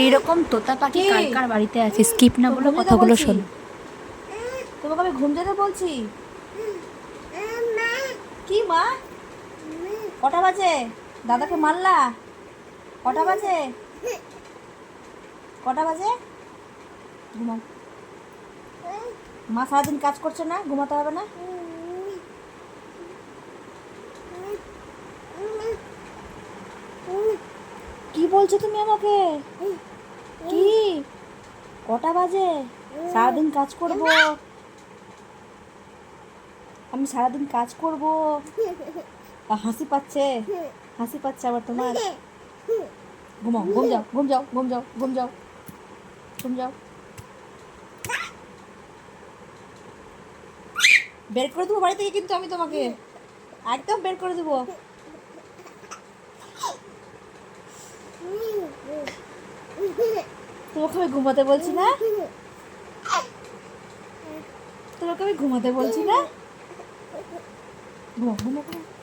এইরকম তোতা পাখি কার কার বাড়িতে আছে? স্কিপ না বলে কথাগুলো শোনো। তোমাকে আমি ঘুম যেতে বলছি। কি মা? কটা বাজে? দাদাকে মারলা? কটা বাজে? কটা বাজে? ঘুমাও। মা সারাদিন কাজ করছে না, ঘুমাতে হবে না? কি বলছো তুমি আমাকে? কি? কটা বাজে? সারাদিন কাজ করব, আমি সারাদিন কাজ করব। হাসি পাচ্ছে, হাসি পাচ্ছে আবার তোমার। ঘুমাও, ঘুম যাও, ঘুম যাও, ঘুম যাও, ঘুম যাও, ঘুম যাও। বের করে দেবো বাড়ি থেকে কিন্তু আমি তোমাকে, একদম বের করে দেবো। তোমাকে আমি ঘুমাতে বলছি না, তোমাকে আমি ঘুমাতে বলছি না। ঘুমাও, ঘুমাও, ঘুমাও।